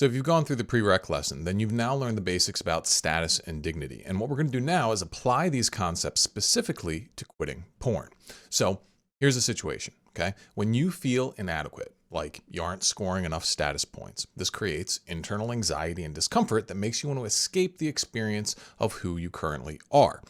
So if you've gone through the prereq lesson, then you've now learned the basics about status and dignity. And what we're going to do now is apply these concepts specifically to quitting porn. So here's the situation, okay? When you feel inadequate, like you aren't scoring enough status points, this creates internal anxiety and discomfort that makes you want to escape the experience of who you currently are.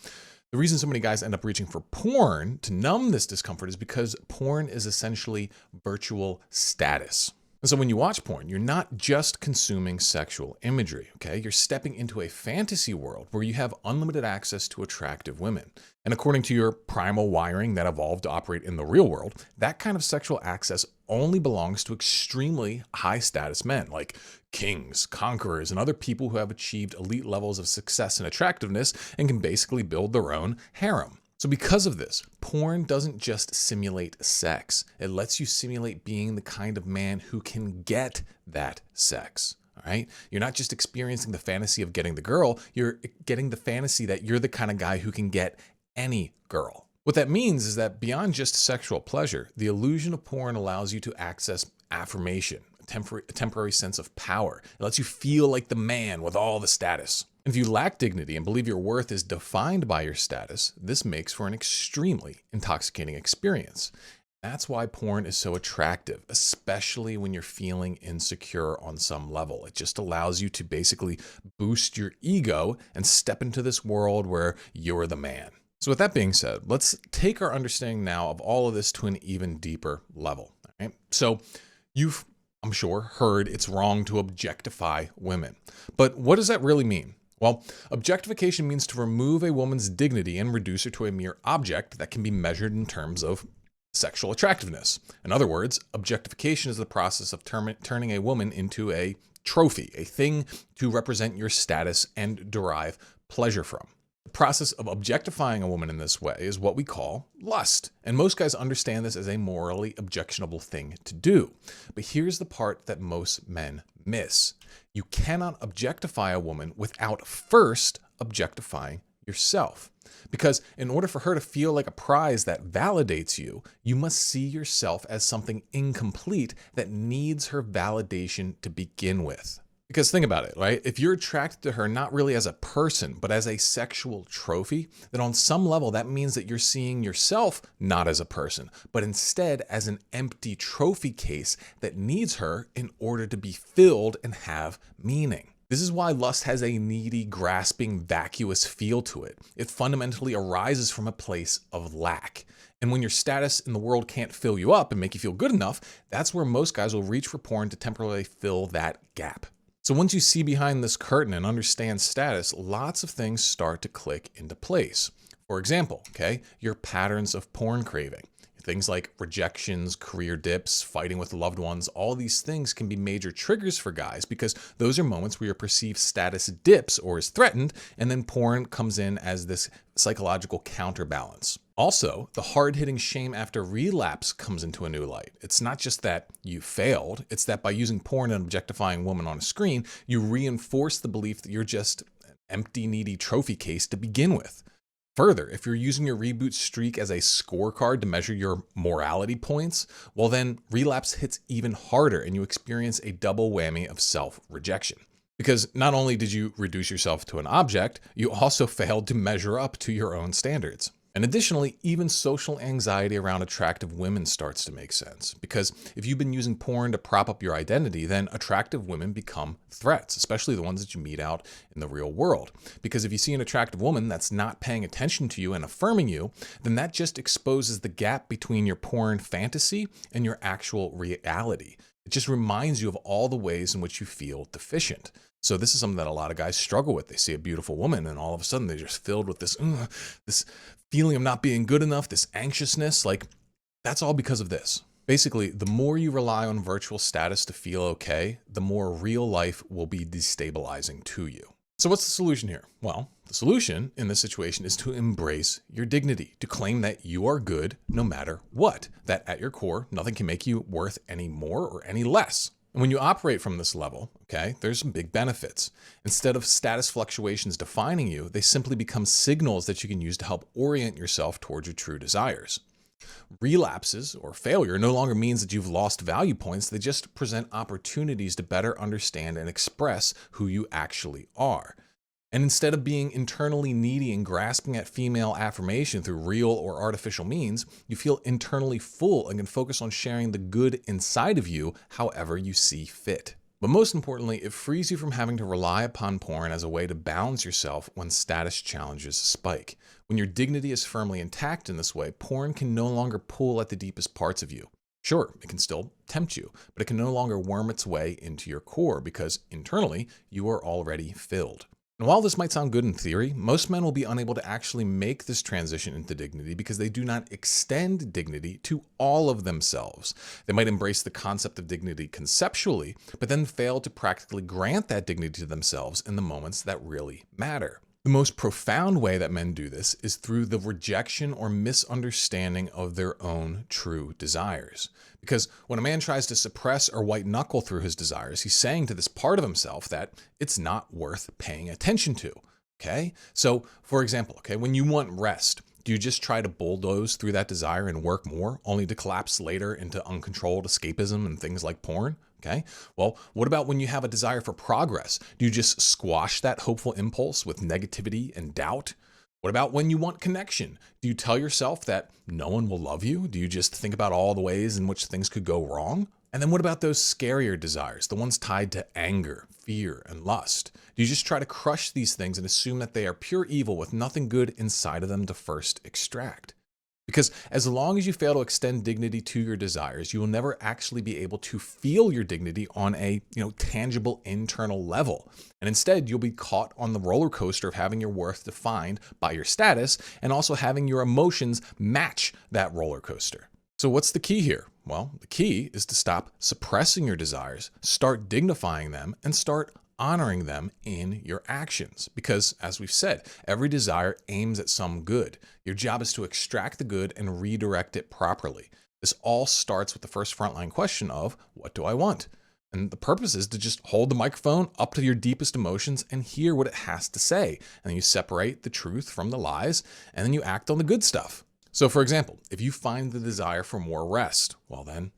The reason so many guys end up reaching for porn to numb this discomfort is because porn is essentially virtual status. And so when you watch porn, you're not just consuming sexual imagery, okay? You're stepping into a fantasy world where you have unlimited access to attractive women. And according to your primal wiring that evolved to operate in the real world, that kind of sexual access only belongs to extremely high status men like kings, conquerors, and other people who have achieved elite levels of success and attractiveness and can basically build their own harem. So because of this, porn doesn't just simulate sex. It lets you simulate being the kind of man who can get that sex. All right? You're not just experiencing the fantasy of getting the girl, you're getting the fantasy that you're the kind of guy who can get any girl. What that means is that beyond just sexual pleasure, the illusion of porn allows you to access affirmation, a temporary sense of power. It lets you feel like the man with all the status. If you lack dignity and believe your worth is defined by your status, this makes for an extremely intoxicating experience. That's why porn is so attractive, especially when you're feeling insecure on some level. It just allows you to basically boost your ego and step into this world where you're the man. So with that being said, let's take our understanding now of all of this to an even deeper level. All right? So you've, I'm sure, heard it's wrong to objectify women. But what does that really mean? Well, objectification means to remove a woman's dignity and reduce her to a mere object that can be measured in terms of sexual attractiveness. In other words, objectification is the process of turning a woman into a trophy, a thing to represent your status and derive pleasure from. The process of objectifying a woman in this way is what we call lust. And most guys understand this as a morally objectionable thing to do. But here's the part that most men miss. You cannot objectify a woman without first objectifying yourself. Because in order for her to feel like a prize that validates you, you must see yourself as something incomplete that needs her validation to begin with. Because think about it, right? If you're attracted to her not really as a person, but as a sexual trophy, then on some level that means that you're seeing yourself not as a person, but instead as an empty trophy case that needs her in order to be filled and have meaning. This is why lust has a needy, grasping, vacuous feel to it. It fundamentally arises from a place of lack. And when your status in the world can't fill you up and make you feel good enough, that's where most guys will reach for porn to temporarily fill that gap. So once you see behind this curtain and understand status, lots of things start to click into place. For example, okay, your patterns of porn craving. Things like rejections, career dips, fighting with loved ones, all these things can be major triggers for guys because those are moments where your perceived status dips or is threatened, and then porn comes in as this psychological counterbalance. Also, the hard-hitting shame after relapse comes into a new light. It's not just that you failed, it's that by using porn and objectifying women on a screen, you reinforce the belief that you're just an empty, needy trophy case to begin with. Further, if you're using your reboot streak as a scorecard to measure your morality points, well then relapse hits even harder and you experience a double whammy of self-rejection. Because not only did you reduce yourself to an object, you also failed to measure up to your own standards. And additionally, even social anxiety around attractive women starts to make sense. Because if you've been using porn to prop up your identity, then attractive women become threats, especially the ones that you meet out in the real world. Because if you see an attractive woman that's not paying attention to you and affirming you, then that just exposes the gap between your porn fantasy and your actual reality. It just reminds you of all the ways in which you feel deficient. So this is something that a lot of guys struggle with. They see a beautiful woman and all of a sudden they're just filled with this feeling of not being good enough, this anxiousness. Like, that's all because of this. Basically, the more you rely on virtual status to feel okay, the more real life will be destabilizing to you. So what's the solution here? Well, the solution in this situation is to embrace your dignity, to claim that you are good no matter what, that at your core, nothing can make you worth any more or any less. And when you operate from this level, okay, there's some big benefits. Instead of status fluctuations defining you, they simply become signals that you can use to help orient yourself towards your true desires. Relapses or failure no longer means that you've lost value points. They just present opportunities to better understand and express who you actually are. And instead of being internally needy and grasping at female affirmation through real or artificial means, you feel internally full and can focus on sharing the good inside of you however you see fit. But most importantly, it frees you from having to rely upon porn as a way to balance yourself when status challenges spike. When your dignity is firmly intact in this way, porn can no longer pull at the deepest parts of you. Sure, it can still tempt you, but it can no longer worm its way into your core because internally you are already filled. And while this might sound good in theory, most men will be unable to actually make this transition into dignity because they do not extend dignity to all of themselves. They might embrace the concept of dignity conceptually, but then fail to practically grant that dignity to themselves in the moments that really matter. The most profound way that men do this is through the rejection or misunderstanding of their own true desires. Because when a man tries to suppress or white knuckle through his desires, he's saying to this part of himself that it's not worth paying attention to. Okay? So, for example, when you want rest, do you just try to bulldoze through that desire and work more, only to collapse later into uncontrolled escapism and things like porn? Okay. Well, what about when you have a desire for progress? Do you just squash that hopeful impulse with negativity and doubt? What about when you want connection? Do you tell yourself that no one will love you? Do you just think about all the ways in which things could go wrong? And then what about those scarier desires, the ones tied to anger, fear, and lust? Do you just try to crush these things and assume that they are pure evil with nothing good inside of them to first extract? Because as long as you fail to extend dignity to your desires, you will never actually be able to feel your dignity on a tangible internal level. And instead, you'll be caught on the roller coaster of having your worth defined by your status and also having your emotions match that roller coaster. So what's the key here? Well, the key is to stop suppressing your desires, start dignifying them, and start honoring them in your actions. Because as we've said, every desire aims at some good. Your job is to extract the good and redirect it properly. This all starts with the first frontline question of, what do I want? And the purpose is to just hold the microphone up to your deepest emotions and hear what it has to say. And then you separate the truth from the lies, and then you act on the good stuff. So for example, if you find the desire for more rest, well then,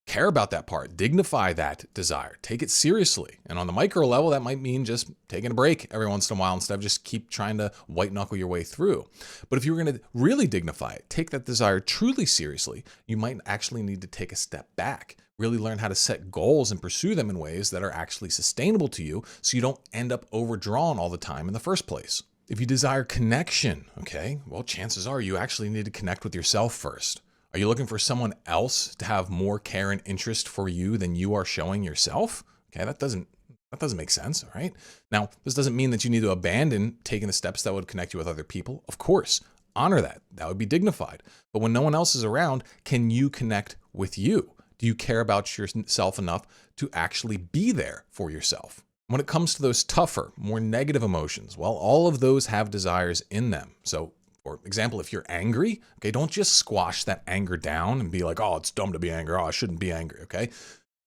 care about that part, dignify that desire, take it seriously. And on the micro level, that might mean just taking a break every once in a while instead of just keep trying to white knuckle your way through. But if you're going to really dignify it, take that desire truly seriously, you might actually need to take a step back, really learn how to set goals and pursue them in ways that are actually sustainable to you so you don't end up overdrawn all the time in the first place. If you desire connection, well, chances are you actually need to connect with yourself first. Are you looking for someone else to have more care and interest for you than you are showing yourself? That doesn't make sense, all right? Now, this doesn't mean that you need to abandon taking the steps that would connect you with other people. Of course, honor that. That would be dignified. But when no one else is around, can you connect with you? Do you care about yourself enough to actually be there for yourself? When it comes to those tougher, more negative emotions, well, all of those have desires in them. So, for example, if you're angry, don't just squash that anger down and be like, oh, it's dumb to be angry. Oh, I shouldn't be angry,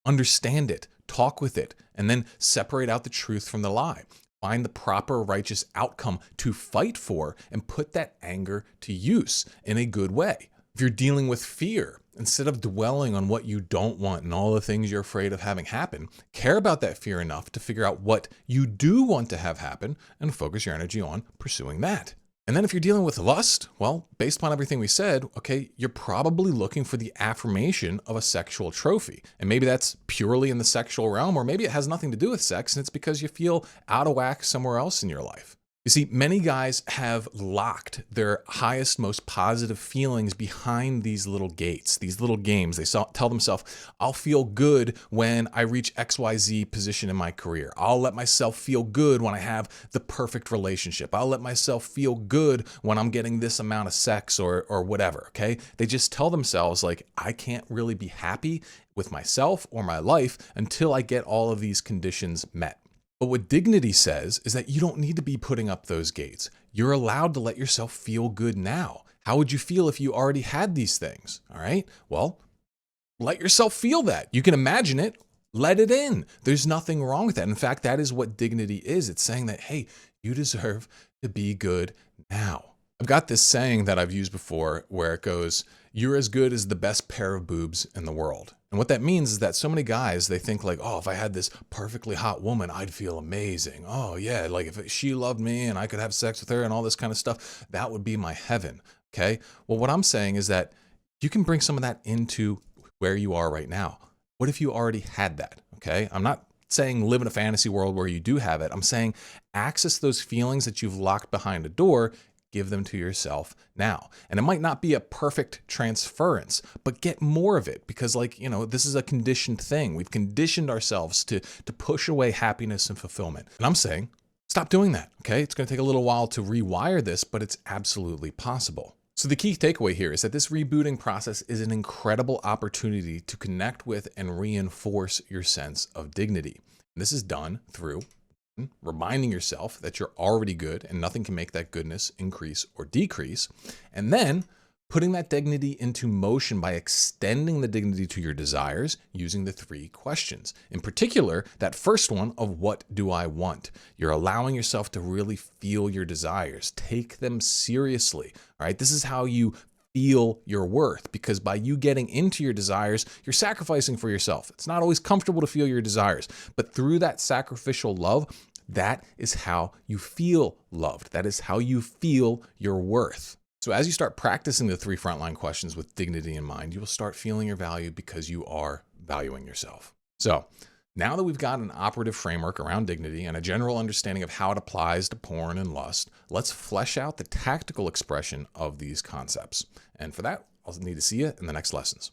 Understand it, talk with it, and then separate out the truth from the lie. Find the proper righteous outcome to fight for and put that anger to use in a good way. If you're dealing with fear, instead of dwelling on what you don't want and all the things you're afraid of having happen, care about that fear enough to figure out what you do want to have happen and focus your energy on pursuing that. And then if you're dealing with lust, well, based upon everything we said, you're probably looking for the affirmation of a sexual trophy. And maybe that's purely in the sexual realm, or maybe it has nothing to do with sex and it's because you feel out of whack somewhere else in your life. You see, many guys have locked their highest, most positive feelings behind these little gates, these little games. They tell themselves, I'll feel good when I reach XYZ position in my career. I'll let myself feel good when I have the perfect relationship. I'll let myself feel good when I'm getting this amount of sex or whatever, They just tell themselves, I can't really be happy with myself or my life until I get all of these conditions met. But what dignity says is that you don't need to be putting up those gates. You're allowed to let yourself feel good now. How would you feel if you already had these things? All right. Well, let yourself feel that. You can imagine it. Let it in. There's nothing wrong with that. In fact, that is what dignity is. It's saying that, hey, you deserve to be good now. I've got this saying that I've used before where it goes, you're as good as the best pair of boobs in the world. And what that means is that so many guys, they think like, oh, if I had this perfectly hot woman, I'd feel amazing. Oh yeah, like if she loved me and I could have sex with her and all this kind of stuff, that would be my heaven. Okay. Well, what I'm saying is that you can bring some of that into where you are right now. What if you already had that? Okay. I'm not saying live in a fantasy world where you do have it. I'm saying access those feelings that you've locked behind a door. Give them to yourself now. And it might not be a perfect transference, but get more of it because this is a conditioned thing. We've conditioned ourselves to push away happiness and fulfillment. And I'm saying, stop doing that, okay? It's gonna take a little while to rewire this, but it's absolutely possible. So the key takeaway here is that this rebooting process is an incredible opportunity to connect with and reinforce your sense of dignity. And this is done through reminding yourself that you're already good and nothing can make that goodness increase or decrease. And then putting that dignity into motion by extending the dignity to your desires using the 3 questions. In particular, that first one of what do I want? You're allowing yourself to really feel your desires. Take them seriously. All right. This is how you feel your worth, because by you getting into your desires, you're sacrificing for yourself. It's not always comfortable to feel your desires, but through that sacrificial love, that is how you feel loved. That is how you feel your worth. So as you start practicing the 3 frontline questions with dignity in mind, you will start feeling your value because you are valuing yourself. So now that we've got an operative framework around dignity and a general understanding of how it applies to porn and lust, let's flesh out the tactical expression of these concepts. And for that, I'll need to see you in the next lessons.